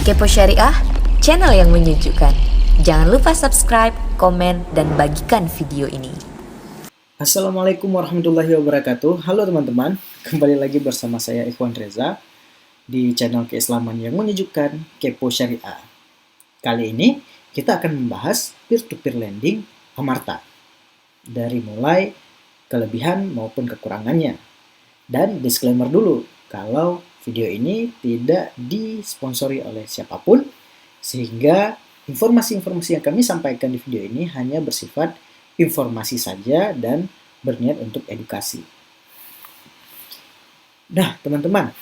Kepo Syariah, channel yang menyejukkan. Jangan lupa subscribe, komen, dan bagikan video ini. Assalamualaikum warahmatullahi wabarakatuh. Halo teman-teman, kembali lagi bersama saya Ikhwan Reza di channel keislaman yang menyejukkan, Kepo Syariah. Kali ini kita akan membahas peer-to-peer lending Amarta, dari mulai kelebihan maupun kekurangannya. Dan disclaimer dulu, kalau video ini tidak disponsori oleh siapapun, sehingga informasi-informasi yang kami sampaikan di video ini hanya bersifat informasi saja dan berniat untuk edukasi. Nah, teman-teman,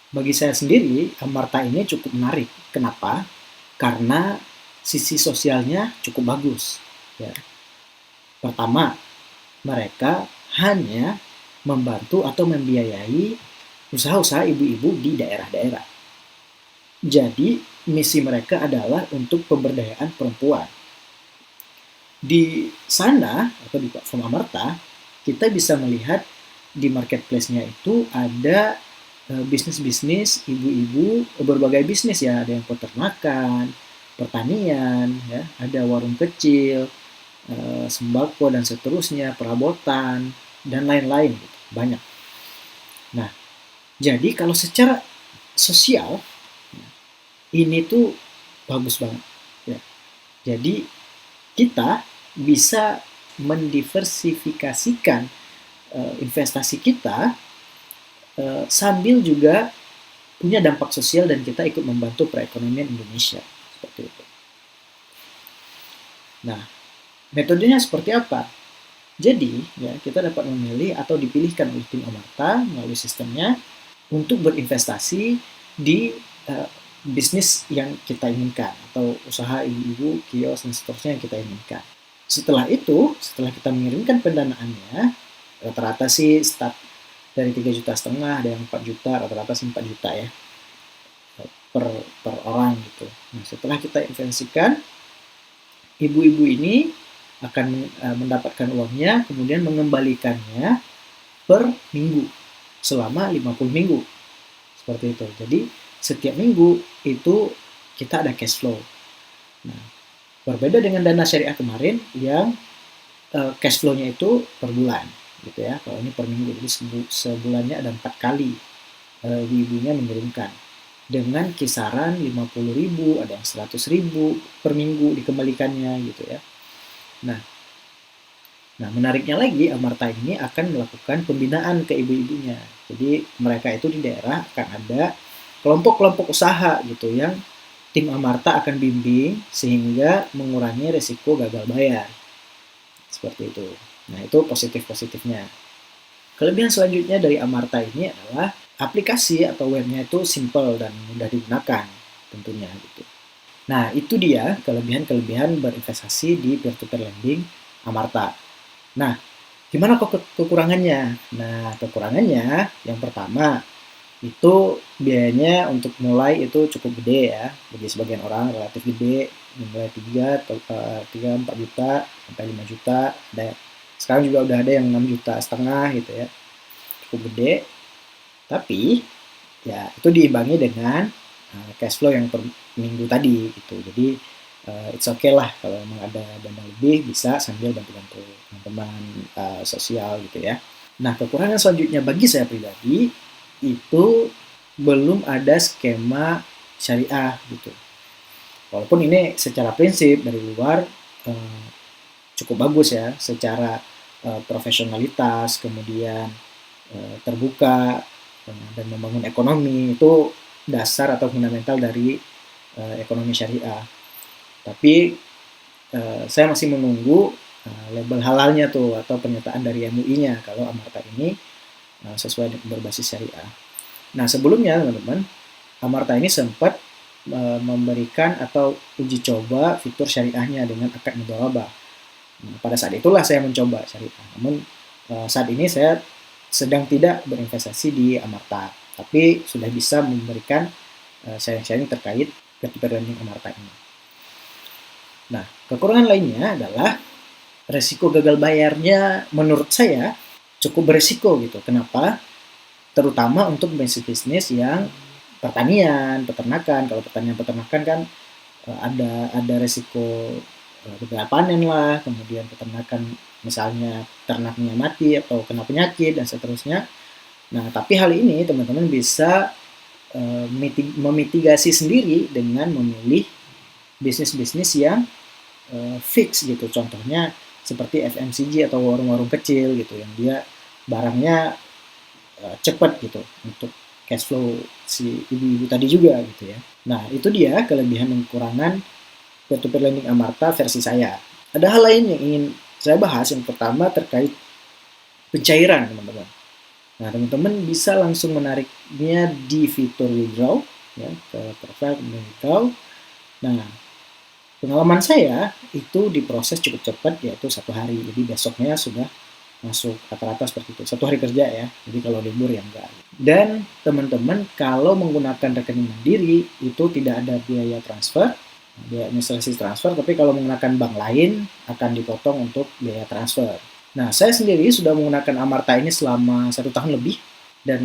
bagi saya sendiri, Amarta ini cukup menarik. Kenapa? Karena sisi sosialnya cukup bagus. Ya. Pertama, mereka hanya membantu atau membiayai usaha-usaha ibu-ibu di daerah-daerah. Jadi, misi mereka adalah untuk pemberdayaan perempuan. Di sana, atau di platform Amarta, kita bisa melihat di marketplace-nya itu ada bisnis-bisnis ibu-ibu, berbagai bisnis ya, ada yang peternakan, pertanian, ya, ada warung kecil, sembako dan seterusnya, perabotan, dan lain-lain, gitu. Banyak. Nah, jadi kalau secara sosial, ini tuh bagus banget. Ya. Jadi kita bisa mendiversifikasikan investasi kita sambil juga punya dampak sosial dan kita ikut membantu perekonomian Indonesia. Seperti itu. Nah, metodenya seperti apa? Jadi, ya, kita dapat memilih atau dipilihkan oleh tim Amarta melalui sistemnya untuk berinvestasi di bisnis yang kita inginkan atau usaha ibu-ibu, kios, dan seterusnya yang kita inginkan. Setelah itu, setelah kita mengirimkan pendanaannya, rata-rata sih start dari 3,5 juta, ada yang 4 juta, rata-rata sih 4 juta ya per orang gitu. Nah, setelah kita investasikan, ibu-ibu ini akan mendapatkan uangnya, kemudian mengembalikannya per minggu selama 50 minggu. Seperti itu. Jadi, setiap minggu itu kita ada cash flow. Nah, berbeda dengan dana syariah kemarin yang cash flow-nya itu per bulan, gitu ya. Kalau ini per minggu, jadi sebulannya ada 4 kali ibunya mengirimkan dengan kisaran 50.000, ada yang 100.000 per minggu dikembalikannya, gitu ya. Nah, menariknya lagi, Amarta ini akan melakukan pembinaan ke ibu-ibunya. Jadi mereka itu di daerah akan ada kelompok-kelompok usaha gitu yang tim Amarta akan bimbing sehingga mengurangi risiko gagal bayar. Seperti itu. Nah, itu positif-positifnya. Kelebihan selanjutnya dari Amarta ini adalah aplikasi atau webnya itu simple dan mudah digunakan tentunya gitu. Nah, itu dia kelebihan-kelebihan berinvestasi di peer-to-peer lending Amarta. Nah, gimana kok kekurangannya? Nah, kekurangannya yang pertama, itu biayanya untuk mulai itu cukup gede ya, bagi sebagian orang relatif gede, mulai 3-4 juta sampai 5 juta, ada sekarang juga udah ada yang 6,5 juta gitu ya, cukup gede. Tapi ya itu diimbangi dengan cash flow yang per minggu tadi gitu. Jadi it's okay lah kalau memang ada dana lebih, bisa sambil bantu-bantu teman-teman sosial gitu ya. Nah, kekurangan selanjutnya bagi saya pribadi itu belum ada skema syariah gitu. Walaupun ini secara prinsip dari luar cukup bagus ya, secara profesionalitas, kemudian terbuka dan membangun ekonomi, itu dasar atau fundamental dari ekonomi syariah. Tapi saya masih menunggu label halalnya tuh atau pernyataan dari MUI-nya kalau Amarta ini sesuai dengan berbasis syariah. Nah, sebelumnya teman-teman, Amarta ini sempat memberikan atau uji coba fitur syariahnya dengan akad mudharabah. Nah, pada saat itulah saya mencoba syariah. Namun saat ini saya sedang tidak berinvestasi di Amarta, tapi sudah bisa memberikan sharing-sharing terkait peer-to-peer lending Amarta ini. Nah, kekurangan lainnya adalah resiko gagal bayarnya menurut saya cukup beresiko gitu. Kenapa? Terutama untuk bisnis-bisnis yang pertanian, peternakan. Kalau pertanian peternakan kan ada resiko gagal panen lah, kemudian peternakan misalnya ternaknya mati atau kena penyakit dan seterusnya. Nah, tapi hal ini teman-teman bisa memitigasi sendiri dengan memilih bisnis-bisnis yang fix gitu. Contohnya seperti FMCG atau warung-warung kecil gitu yang dia barangnya cepat gitu untuk cash flow si ibu-ibu tadi juga gitu ya. Nah, itu dia kelebihan dan kekurangan peer-to-peer lending Amarta versi saya. Ada hal lain yang ingin saya bahas. Yang pertama terkait pencairan, teman-teman. Nah, teman-teman bisa langsung menariknya di fitur withdraw, ya, ke profile kemudian withdraw. Nah, pengalaman saya itu diproses cukup cepat, yaitu 1 hari. Jadi besoknya sudah masuk rata-rata seperti itu. 1 hari kerja ya, jadi kalau libur ya enggak. Dan teman-teman kalau menggunakan rekening mandiri itu tidak ada biaya transfer, biaya administrasi transfer, tapi kalau menggunakan bank lain akan dipotong untuk biaya transfer. Nah, saya sendiri sudah menggunakan Amarta ini selama 1 tahun lebih dan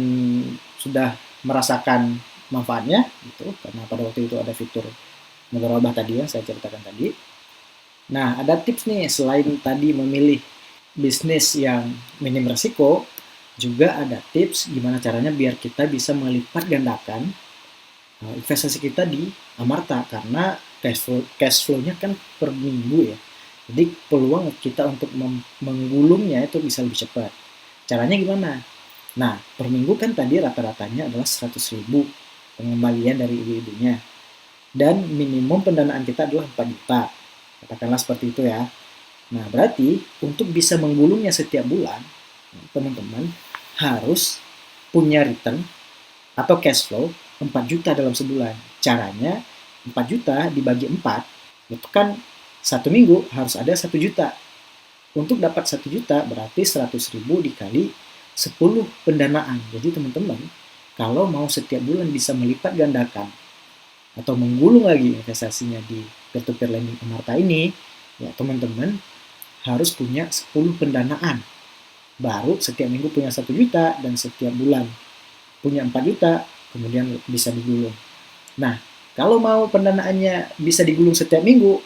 sudah merasakan manfaatnya gitu, karena pada waktu itu ada fitur mudharabah tadi yang saya ceritakan tadi. Nah, ada tips nih selain tadi memilih bisnis yang minim resiko, juga ada tips gimana caranya biar kita bisa melipat gandakan investasi kita di Amarta, karena cash flow-nya kan per minggu ya. Jadi peluang kita untuk menggulungnya itu bisa lebih cepat. Caranya gimana? Nah, per minggu kan tadi rata-ratanya adalah 100.000 pengembalian dari ibu-ibunya. Dan minimum pendanaan kita adalah 4 juta. Katakanlah seperti itu ya. Nah, berarti untuk bisa menggulungnya setiap bulan, teman-teman harus punya return atau cash flow 4 juta dalam sebulan. Caranya 4 juta dibagi 4, itu kan 1 minggu harus ada 1 juta. Untuk dapat 1 juta berarti 100.000 dikali 10 pendanaan. Jadi teman-teman kalau mau setiap bulan bisa melipat gandakan atau menggulung lagi investasinya di peer-to-peer lending Amarta ini, ya teman-teman harus punya 10 pendanaan. Baru setiap minggu punya 1 juta dan setiap bulan punya 4 juta, kemudian bisa digulung. Nah, kalau mau pendanaannya bisa digulung setiap minggu,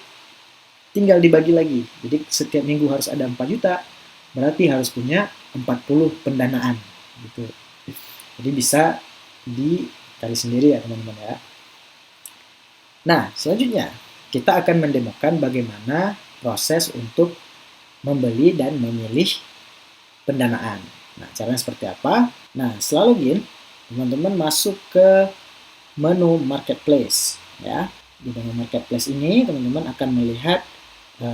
tinggal dibagi lagi. Jadi setiap minggu harus ada 4 juta, berarti harus punya 40 pendanaan. Gitu. Jadi bisa dicari sendiri ya teman-teman ya. Nah, selanjutnya kita akan mendemokan bagaimana proses untuk membeli dan memilih pendanaan. Nah, caranya seperti apa? Nah, setelah login, teman-teman masuk ke menu marketplace ya. Di menu marketplace ini teman-teman akan melihat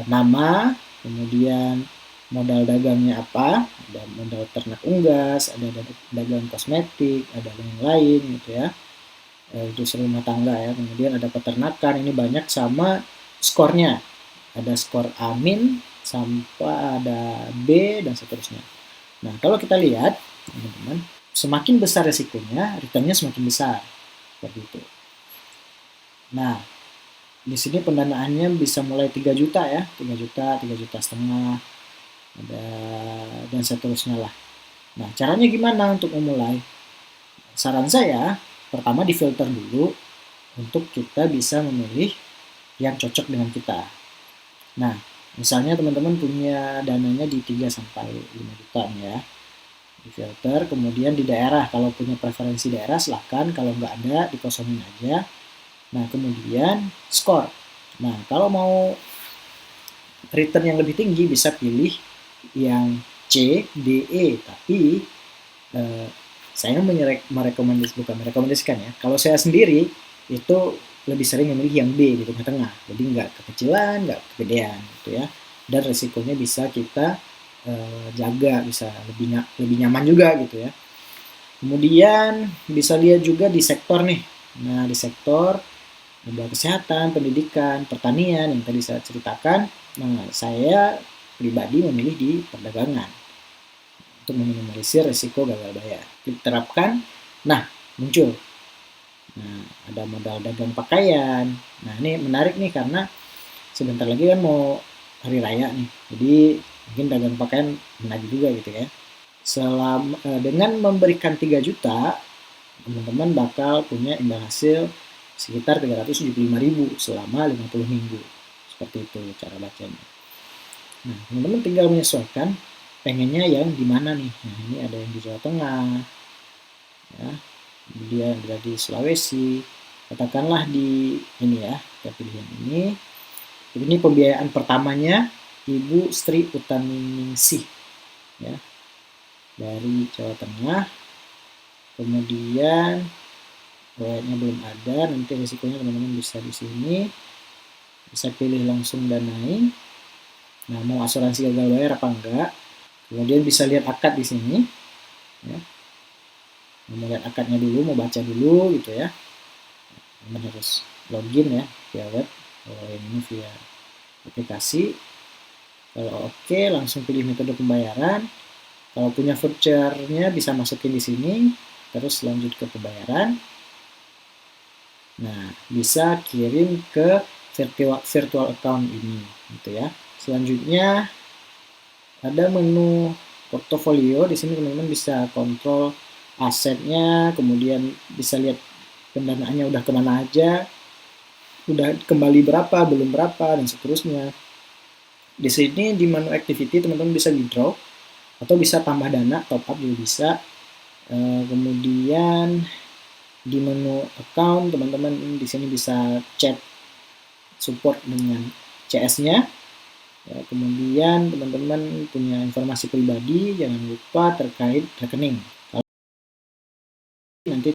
nama, kemudian modal dagangnya apa, ada modal ternak unggas, ada dagang kosmetik, ada yang lain gitu ya. Industri rumah tangga ya, kemudian ada peternakan, ini banyak, sama skornya. Ada skor A- sampai ada B dan seterusnya. Nah, kalau kita lihat, teman-teman, semakin besar resikonya, returnnya semakin besar. Seperti itu. Nah, di sini pendanaannya bisa mulai 3 juta ya, 3 juta, 3 juta setengah, ada dan seterusnya lah. Nah, caranya gimana untuk memulai? Saran saya, pertama difilter dulu untuk kita bisa memilih yang cocok dengan kita. Nah, misalnya teman-teman punya dananya di 3 sampai 5 juta nih ya. Difilter, kemudian di daerah, kalau punya preferensi daerah silahkan, kalau nggak ada dikosongin aja. Nah, kemudian skor. Nah, kalau mau return yang lebih tinggi bisa pilih yang C, D, E, tapi saya merekomendasikan ya. Kalau saya sendiri itu lebih sering memilih yang B di tengah-tengah. Jadi nggak kekecilan, nggak kegedean gitu ya. Dan resikonya bisa kita jaga, bisa lebih nyaman juga gitu ya. Kemudian bisa lihat juga di sektor nih. Nah, di sektor ada kesehatan, pendidikan, pertanian yang tadi saya ceritakan. Nah, saya pribadi memilih di perdagangan untuk meminimalisir risiko gagal bayar. Diterapkan, nah muncul. Nah, ada modal dagang pakaian. Nah, ini menarik nih karena sebentar lagi kan mau hari raya nih. Jadi mungkin dagang pakaian menarik juga gitu ya. Dengan memberikan 3 juta teman-teman bakal punya imbal hasil sekitar 375.000 selama 50 minggu. Seperti itu cara bacanya. Nah, teman-teman tinggal menyesuaikan pengennya yang di mana nih. Nah, ini ada yang di Jawa Tengah, ya, kemudian ada di Sulawesi. Katakanlah di ini ya, kita pilih yang ini. Ini pembiayaan pertamanya Ibu Sri Utaningsih, ya, dari Jawa Tengah. Kemudian proyeknya belum ada, nanti risikonya teman-teman bisa di sini, bisa pilih langsung danai. Nah, mau asuransi gagal bayar apa enggak? Kemudian bisa lihat akad di sini, ya. Mau lihat akadnya dulu, mau baca dulu gitu ya. Teman harus login ya via web. Kalau yang ini via aplikasi. Kalau oke, langsung pilih metode pembayaran. Kalau punya vouchernya bisa masukin di sini, terus lanjut ke pembayaran. Nah, bisa kirim ke virtual account ini, gitu ya. Selanjutnya ada menu portofolio. Di sini teman-teman bisa kontrol asetnya, kemudian bisa lihat pendanaannya udah kemana aja, udah kembali berapa, belum berapa, dan seterusnya. Di sini di menu activity teman-teman bisa withdraw atau bisa tambah dana, top up juga bisa. Kemudian di menu account teman-teman di sini bisa chat support dengan CS-nya. Ya, kemudian teman-teman punya informasi pribadi, jangan lupa terkait rekening. Kalau nanti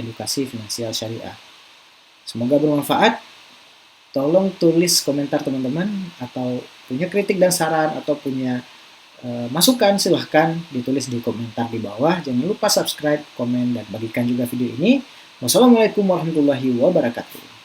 edukasi finansial syariah. Semoga bermanfaat. Tolong tulis komentar teman-teman, atau punya kritik dan saran, atau punya masukan, silahkan ditulis di komentar di bawah. Jangan lupa subscribe, komen, dan bagikan juga video ini. Wassalamualaikum warahmatullahi wabarakatuh.